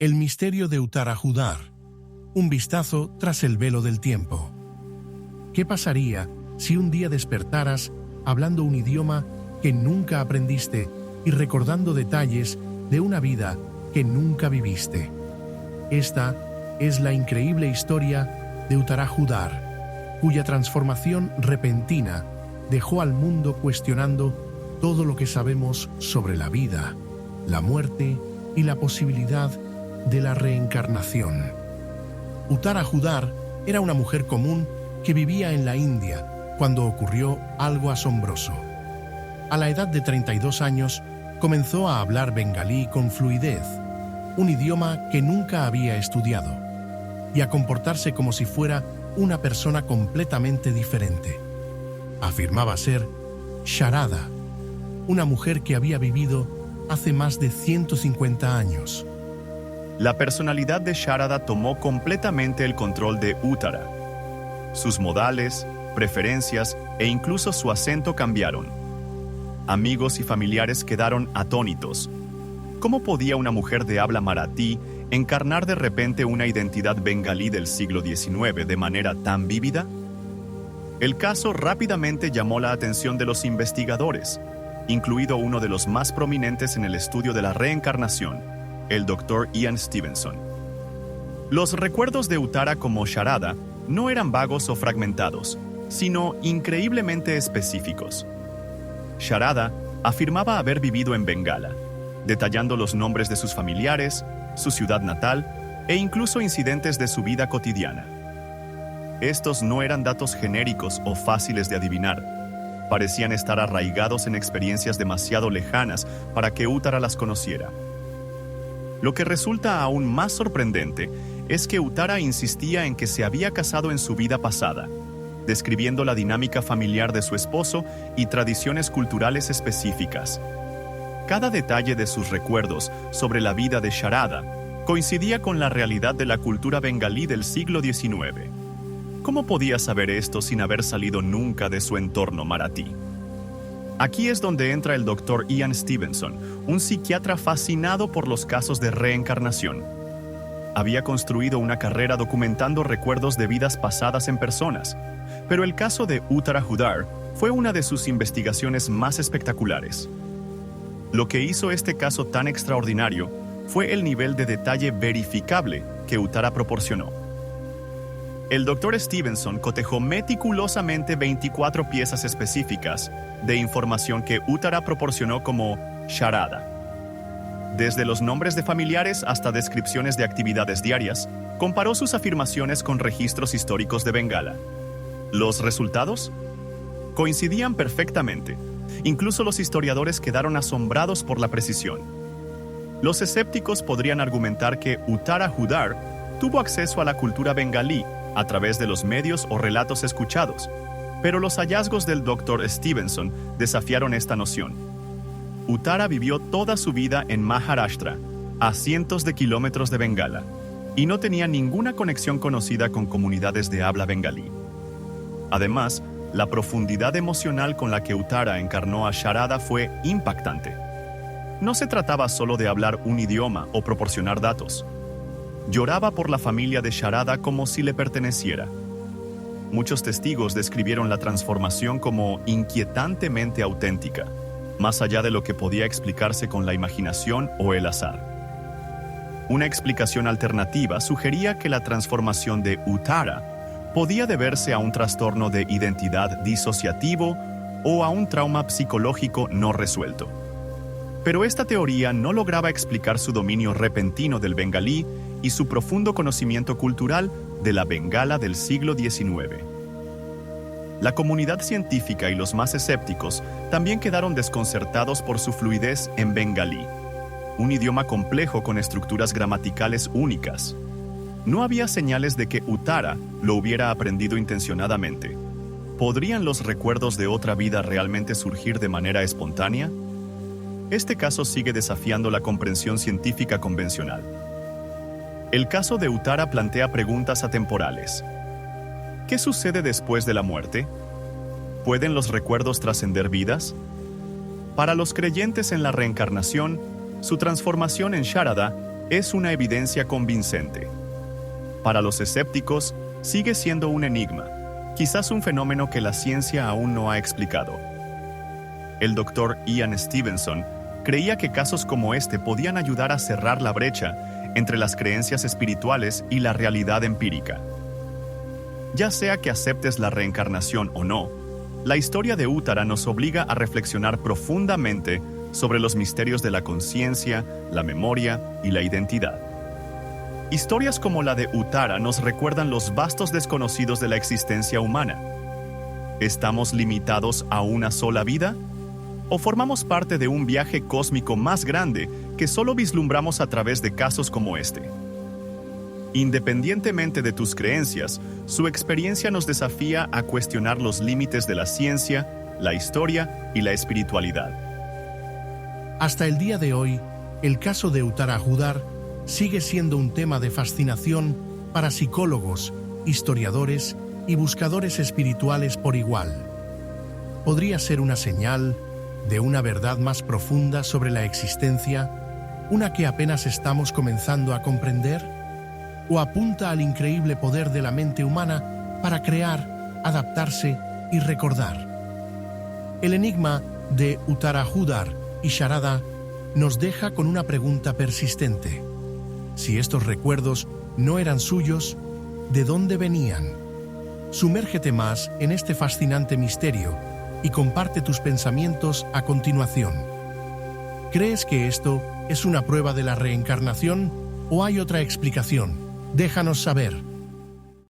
El misterio de Uttara Judar. Un vistazo tras el velo del tiempo. ¿Qué pasaría si un día despertaras hablando un idioma que nunca aprendiste y recordando detalles de una vida que nunca viviste? Esta es la increíble historia de Uttara Judar, cuya transformación repentina dejó al mundo cuestionando todo lo que sabemos sobre la vida, la muerte y la posibilidad de la reencarnación. Uttara Judar era una mujer común que vivía en la India cuando ocurrió algo asombroso. A la edad de 32 años, comenzó a hablar bengalí con fluidez, un idioma que nunca había estudiado, y a comportarse como si fuera una persona completamente diferente. Afirmaba ser Sharada, una mujer que había vivido hace más de 150 años. La personalidad de Sharada tomó completamente el control de Uttara. Sus modales, preferencias e incluso su acento cambiaron. Amigos y familiares quedaron atónitos. ¿Cómo podía una mujer de habla maratí encarnar de repente una identidad bengalí del siglo XIX de manera tan vívida? El caso rápidamente llamó la atención de los investigadores, incluido uno de los más prominentes en el estudio de la reencarnación, el Dr. Ian Stevenson. Los recuerdos de Uttara como Sharada no eran vagos o fragmentados, sino increíblemente específicos. Sharada afirmaba haber vivido en Bengala, detallando los nombres de sus familiares, su ciudad natal e incluso incidentes de su vida cotidiana. Estos no eran datos genéricos o fáciles de adivinar. Parecían estar arraigados en experiencias demasiado lejanas para que Uttara las conociera. Lo que resulta aún más sorprendente es que Uttara insistía en que se había casado en su vida pasada, describiendo la dinámica familiar de su esposo y tradiciones culturales específicas. Cada detalle de sus recuerdos sobre la vida de Sharada coincidía con la realidad de la cultura bengalí del siglo XIX. ¿Cómo podía saber esto sin haber salido nunca de su entorno maratí? Aquí es donde entra el Dr. Ian Stevenson, un psiquiatra fascinado por los casos de reencarnación. Había construido una carrera documentando recuerdos de vidas pasadas en personas, pero el caso de Uttara Judar fue una de sus investigaciones más espectaculares. Lo que hizo este caso tan extraordinario fue el nivel de detalle verificable que Uttara proporcionó. El Dr. Stevenson cotejó meticulosamente 24 piezas específicas de información que Uttara proporcionó como Sharada. Desde los nombres de familiares hasta descripciones de actividades diarias, comparó sus afirmaciones con registros históricos de Bengala. ¿Los resultados? Coincidían perfectamente. Incluso los historiadores quedaron asombrados por la precisión. Los escépticos podrían argumentar que Uttara Judar tuvo acceso a la cultura bengalí a través de los medios o relatos escuchados, pero los hallazgos del Dr. Stevenson desafiaron esta noción. Uttara vivió toda su vida en Maharashtra, a cientos de kilómetros de Bengala, y no tenía ninguna conexión conocida con comunidades de habla bengalí. Además, la profundidad emocional con la que Uttara encarnó a Sharada fue impactante. No se trataba solo de hablar un idioma o proporcionar datos. Lloraba por la familia de Sharada como si le perteneciera. Muchos testigos describieron la transformación como inquietantemente auténtica, más allá de lo que podía explicarse con la imaginación o el azar. Una explicación alternativa sugería que la transformación de Uttara podía deberse a un trastorno de identidad disociativo o a un trauma psicológico no resuelto. Pero esta teoría no lograba explicar su dominio repentino del bengalí y su profundo conocimiento cultural de la Bengala del siglo XIX. La comunidad científica y los más escépticos también quedaron desconcertados por su fluidez en bengalí, un idioma complejo con estructuras gramaticales únicas. No había señales de que Uttara lo hubiera aprendido intencionadamente. ¿Podrían los recuerdos de otra vida realmente surgir de manera espontánea? Este caso sigue desafiando la comprensión científica convencional. El caso de Uttara plantea preguntas atemporales. ¿Qué sucede después de la muerte? ¿Pueden los recuerdos trascender vidas? Para los creyentes en la reencarnación, su transformación en Sharada es una evidencia convincente. Para los escépticos, sigue siendo un enigma, quizás un fenómeno que la ciencia aún no ha explicado. El doctor Ian Stevenson creía que casos como este podían ayudar a cerrar la brecha entre las creencias espirituales y la realidad empírica. Ya sea que aceptes la reencarnación o no, la historia de Uttara nos obliga a reflexionar profundamente sobre los misterios de la conciencia, la memoria y la identidad. Historias como la de Uttara nos recuerdan los vastos desconocidos de la existencia humana. ¿Estamos limitados a una sola vida? ¿O formamos parte de un viaje cósmico más grande que solo vislumbramos a través de casos como este? Independientemente de tus creencias, su experiencia nos desafía a cuestionar los límites de la ciencia, la historia y la espiritualidad. Hasta el día de hoy, el caso de Uttara Hudar sigue siendo un tema de fascinación para psicólogos, historiadores y buscadores espirituales por igual. ¿Podría ser una señal de una verdad más profunda sobre la existencia, una que apenas estamos comenzando a comprender? ¿O apunta al increíble poder de la mente humana para crear, adaptarse y recordar? El enigma de Uttara Hudar y Sharada nos deja con una pregunta persistente. Si estos recuerdos no eran suyos, ¿de dónde venían? Sumérgete más en este fascinante misterio y comparte tus pensamientos a continuación. ¿Crees que esto es una prueba de la reencarnación o hay otra explicación? Déjanos saber.